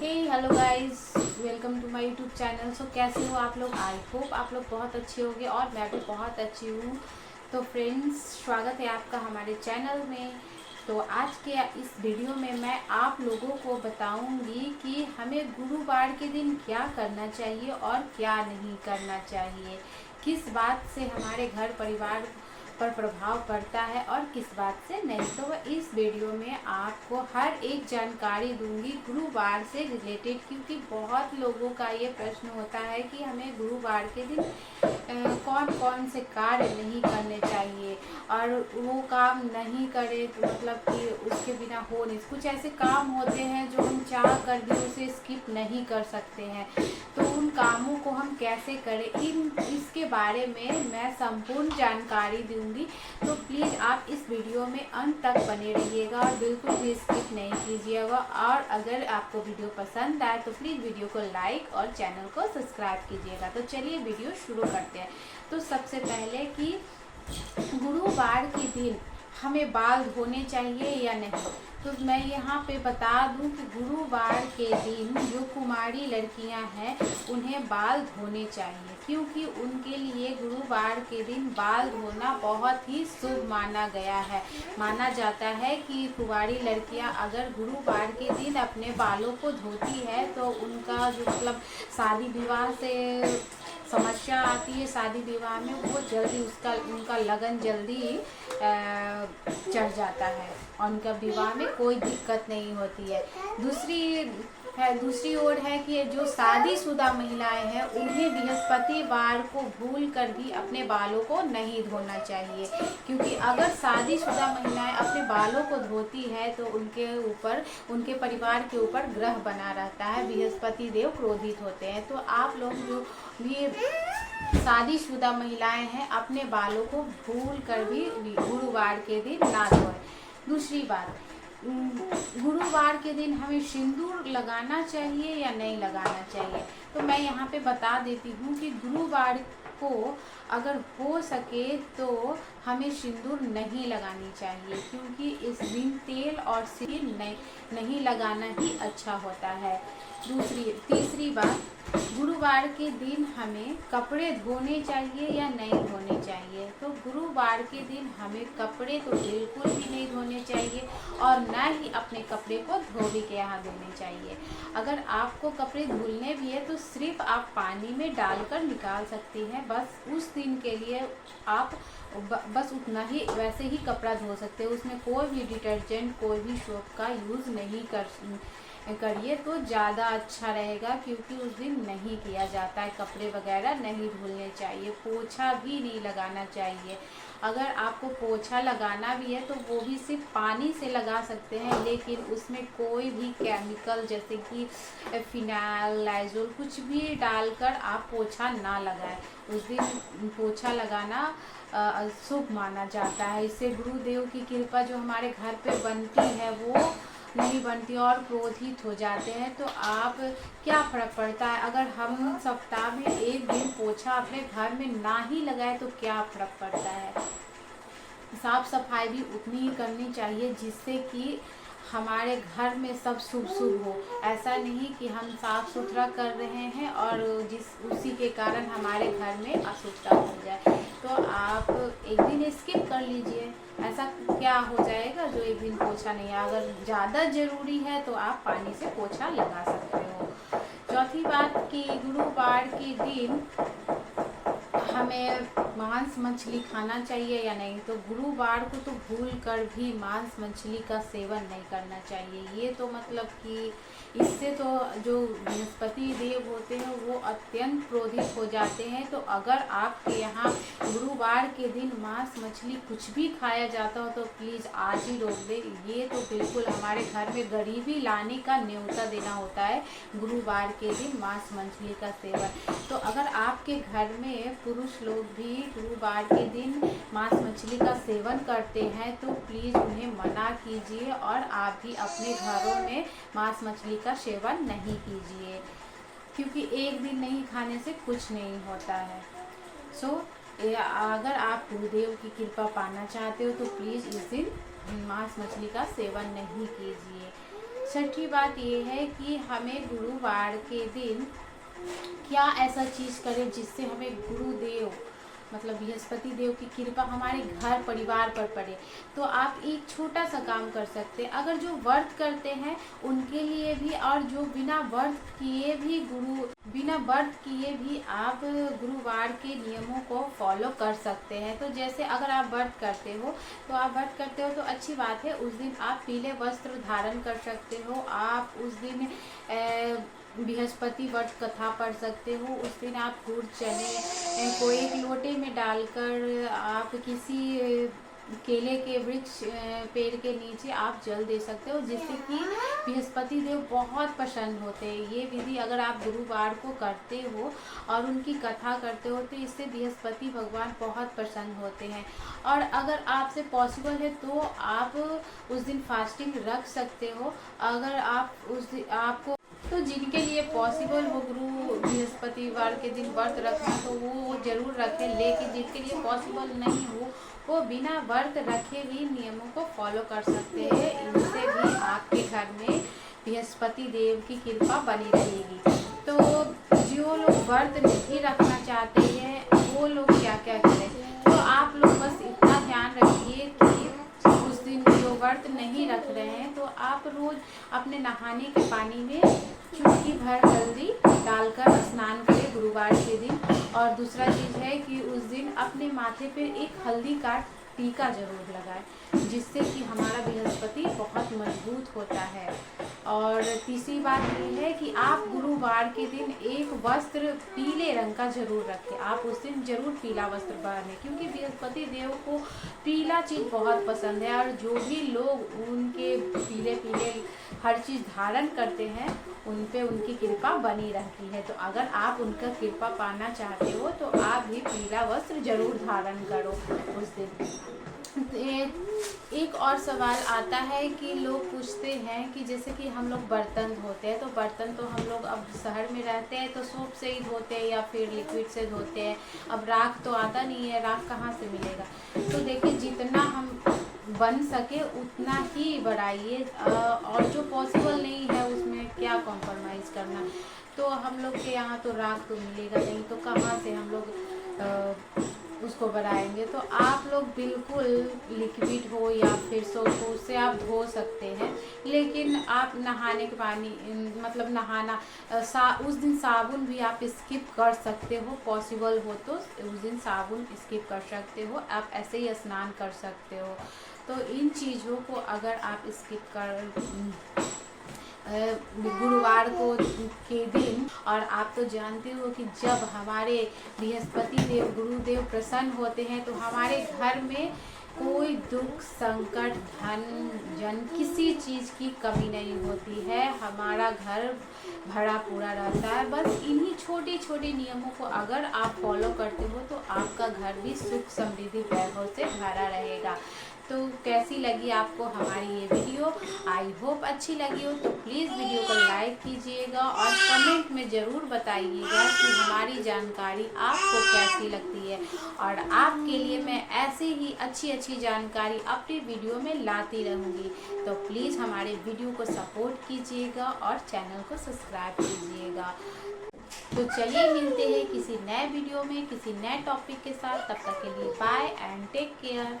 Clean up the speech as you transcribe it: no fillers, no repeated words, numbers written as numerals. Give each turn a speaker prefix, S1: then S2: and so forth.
S1: Hey hello guys, welcome to my YouTube channel. So कैसे हो आप लोग? आई होप आप लोग बहुत अच्छे होंगे और मैं भी बहुत अच्छी हूँ। तो फ्रेंड्स, स्वागत है आपका हमारे चैनल में। तो आज के इस वीडियो में मैं आप लोगों को बताऊंगी कि हमें गुरुवार के दिन क्या करना चाहिए और क्या नहीं करना चाहिए, किस बात से हमारे घर परिवार पर प्रभाव पड़ता है और किस बात से नहीं। तो वह इस वीडियो में आपको हर एक जानकारी दूंगी गुरुवार से रिलेटेड, क्योंकि बहुत लोगों का ये प्रश्न होता है कि हमें गुरुवार के दिन कौन कौन से कार्य नहीं करने चाहिए और वो काम नहीं करे तो मतलब कि उसके बिना हो नहीं। कुछ ऐसे काम होते हैं जो हम चाह कर भी उसे स्किप नहीं कर सकते हैं, तो उन कामों को हम कैसे करें, इसके बारे में मैं संपूर्ण जानकारी दूंगी। तो प्लीज़ आप इस वीडियो में अंत तक बने रहिएगा और बिल्कुल भी स्किप नहीं कीजिएगा। और अगर आपको वीडियो पसंद आए तो प्लीज़ वीडियो को लाइक और चैनल को सब्सक्राइब कीजिएगा। तो चलिए वीडियो शुरू करते हैं। तो सबसे पहले कि गुरुवार के दिन हमें बाल धोने चाहिए या नहीं, तो मैं यहाँ पे बता दूं कि गुरुवार के दिन जो कुमारी लड़कियां हैं उन्हें बाल धोने चाहिए, क्योंकि उनके लिए गुरुवार के दिन बाल धोना बहुत ही शुभ माना गया है। माना जाता है कि कुंवारी लड़कियां अगर गुरुवार के दिन अपने बालों को धोती है तो उनका जो मतलब शादी विवाह से समस्या आती है, शादी विवाह में वो जल्दी उनका लगन जल्दी चढ़ जाता है और उनका विवाह में कोई दिक्कत नहीं होती है। दूसरी ओर है कि जो शादीशुदा महिलाएं हैं उन्हें बृहस्पतिवार को भूल कर भी अपने बालों को नहीं धोना चाहिए, क्योंकि अगर शादीशुदा महिलाएं अपने बालों को धोती है तो उनके परिवार के ऊपर ग्रह बना रहता है, बृहस्पति देव क्रोधित होते हैं। तो आप लोग जो भी शादीशुदा महिलाएं हैं अपने बालों को भूल कर भी गुरुवार के दिन ना धोएं। दूसरी बात, गुरुवार के दिन हमें सिंदूर लगाना चाहिए या नहीं लगाना चाहिए, तो मैं यहाँ पे बता देती हूँ कि गुरुवार को अगर हो सके तो हमें सिंदूर नहीं लगानी चाहिए, क्योंकि इस दिन तेल और सिर नहीं लगाना ही अच्छा होता है। तीसरी बात, गुरुवार के दिन हमें कपड़े धोने चाहिए या नहीं धोने चाहिए, तो गुरुवार के दिन हमें कपड़े तो बिल्कुल भी नहीं धोने चाहिए और ना ही अपने कपड़े को धोबी के यहाँ धोने चाहिए। अगर आपको कपड़े धुलने भी है तो सिर्फ आप पानी में डालकर निकाल सकती हैं, बस उस दिन के लिए आप बस उतना ही वैसे ही कपड़ा धो सकते हैं। उसमें कोई भी डिटर्जेंट कोई भी सोप का यूज़ नहीं करिए तो ज़्यादा अच्छा रहेगा, क्योंकि उस दिन नहीं किया जाता है, कपड़े वगैरह नहीं धुलने चाहिए, पोछा भी नहीं लगाना चाहिए। अगर आपको पोछा लगाना भी है तो वो भी सिर्फ पानी से लगा सकते हैं, लेकिन उसमें कोई भी केमिकल जैसे कि फिनाइल लाइजोल कुछ भी डालकर आप पोछा ना लगाएं। उस दिन पोछा लगाना शुभ माना जाता है। इससे गुरुदेव की कृपा जो हमारे घर पे बनती है वो नहीं बनती और क्रोधित हो जाते हैं। तो आप क्या फर्क पड़ता है, अगर हम सप्ताह में एक दिन पोछा अपने घर में ना ही लगाए तो क्या फर्क पड़ता है। साफ सफाई भी उतनी ही करनी चाहिए जिससे कि हमारे घर में सब शुभ शुभ हो। ऐसा नहीं कि हम साफ सुथरा कर रहे हैं और उसी के कारण हमारे घर में अशुभता हो जाए। तो आप एक दिन स्किप कर लीजिए, ऐसा क्या हो जाएगा जो एक दिन पोछा नहीं है। अगर ज़्यादा ज़रूरी है तो आप पानी से पोछा लगा सकते हो। चौथी बात कि गुरुवार के दिन हमें मांस मछली खाना चाहिए या नहीं, तो गुरुवार को तो भूल कर भी मांस मछली का सेवन नहीं करना चाहिए। ये तो मतलब कि इससे तो जो बृहस्पति देव होते हैं वो अत्यंत क्रोधित हो जाते हैं। तो अगर आपके यहाँ गुरुवार के दिन मांस मछली कुछ भी खाया जाता हो तो प्लीज़ आज ही रोक दे। ये तो बिल्कुल हमारे घर में गरीबी लाने का न्योता देना होता है गुरुवार के दिन मांस मछली का सेवन। तो अगर आपके घर में पुरुष लोग भी गुरुवार के दिन मांस मछली का सेवन करते हैं तो प्लीज़ उन्हें मना कीजिए और आप भी अपने घरों में मांस मछली का सेवन नहीं कीजिए, क्योंकि एक दिन नहीं खाने से कुछ नहीं होता है। अगर आप गुरुदेव की कृपा पाना चाहते हो तो प्लीज़ इस दिन मांस मछली का सेवन नहीं कीजिए। छठी बात ये है कि हमें गुरुवार के दिन क्या ऐसा चीज़ करें जिससे हमें गुरुदेव मतलब बृहस्पति देव की कृपा हमारे घर परिवार पर पड़े। तो आप एक छोटा सा काम कर सकते हैं, अगर जो व्रत करते हैं उनके लिए भी, और जो बिना व्रत किए भी आप गुरुवार के नियमों को फॉलो कर सकते हैं। तो जैसे अगर आप व्रत करते हो तो अच्छी बात है, उस दिन आप पीले वस्त्र धारण कर सकते हो। आप उस दिन बृहस्पति व्रत कथा पढ़ सकते हो। उस दिन आप गुड़ चने को एक लोटे में डालकर आप किसी केले के वृक्ष पेड़ के नीचे आप जल दे सकते हो, जिससे कि बृहस्पति देव बहुत प्रसन्न होते हैं। ये विधि अगर आप गुरुवार को करते हो और उनकी कथा करते हो तो इससे बृहस्पति भगवान बहुत प्रसन्न होते हैं। और अगर आपसे पॉसिबल है तो आप उस दिन फास्टिंग रख सकते हो। अगर आप आपको तो जिनके लिए पॉसिबल हो गुरु बृहस्पतिवार के दिन व्रत रखना तो वो जरूर रखें, लेकिन जिनके लिए पॉसिबल नहीं हो वो बिना व्रत रखे भी नियमों को फॉलो कर सकते हैं। इनसे भी आपके घर में बृहस्पति देव की कृपा बनी रहेगी। तो जो लोग व्रत नहीं रखना चाहते हैं वो लोग क्या क्या करें, तो आप लोग बस इतना ध्यान रखिए कि उस दिन जो व्रत नहीं रख रहे हैं तो आप रोज अपने नहाने के पानी में चुटकी भर हल्दी डालकर स्नान करें गुरुवार के दिन। और दूसरा चीज़ है कि उस दिन अपने माथे पे एक हल्दी का टीका जरूर लगाएं, जिससे कि हमारा बृहस्पति बहुत मजबूत होता है। और तीसरी बात ये है कि आप गुरुवार के दिन एक वस्त्र पीले रंग का जरूर रखें। आप उस दिन जरूर पीला वस्त्र पहने, क्योंकि बृहस्पति देव को पीला चीज़ बहुत पसंद है। और जो भी लोग उनके पीले हर चीज़ धारण करते हैं उन पे उनकी कृपा बनी रहती है। तो अगर आप उनका कृपा पाना चाहते हो तो आप भी पीला वस्त्र जरूर धारण करो उस दिन। एक और सवाल आता है कि लोग पूछते हैं कि जैसे कि हम लोग बर्तन धोते हैं, तो बर्तन तो हम लोग अब शहर में रहते हैं तो सोप से ही धोते हैं या फिर लिक्विड से धोते हैं। अब राख तो आता नहीं है, राख कहाँ से मिलेगा। तो देखिए जितना हम बन सके उतना ही बढ़ाइए, और जो पॉसिबल नहीं है उसमें क्या कॉम्प्रोमाइज़ करना। तो हम लोग के यहाँ तो राख तो मिलेगा नहीं, तो कहाँ से हम लोग उसको बढ़ाएंगे। तो आप लोग बिल्कुल लिक्विड हो या फिर सोप हो उससे आप धो सकते हैं, लेकिन आप नहाने के पानी मतलब नहाना उस दिन साबुन भी आप स्किप कर सकते हो। पॉसिबल हो तो उस दिन साबुन स्किप कर सकते हो, आप ऐसे ही स्नान कर सकते हो। तो इन चीज़ों को अगर आप स्किप कर गुरुवार को के दिन, और आप तो जानते हो कि जब हमारे बृहस्पति देव गुरुदेव प्रसन्न होते हैं तो हमारे घर में कोई दुख संकट धन जन किसी चीज़ की कमी नहीं होती है। हमारा घर भरा पूरा रहता है। बस इन्हीं छोटे छोटे नियमों को अगर आप फॉलो करते हो तो आपका घर भी सुख समृद्धि वैभव से भरा रहेगा। तो कैसी लगी आपको हमारी ये वीडियो? आई होप अच्छी लगी हो तो प्लीज़ वीडियो को लाइक कीजिएगा और कमेंट में ज़रूर बताइएगा कि हमारी जानकारी आपको कैसी लगती है। और आपके लिए मैं ऐसे ही अच्छी जानकारी अपनी वीडियो में लाती रहूँगी। तो प्लीज़ हमारे वीडियो को सपोर्ट कीजिएगा और चैनल को सब्सक्राइब कीजिएगा। तो चलिए मिलते हैं किसी नए वीडियो में किसी नए टॉपिक के साथ। तब तक के लिए बाय एंड टेक केयर।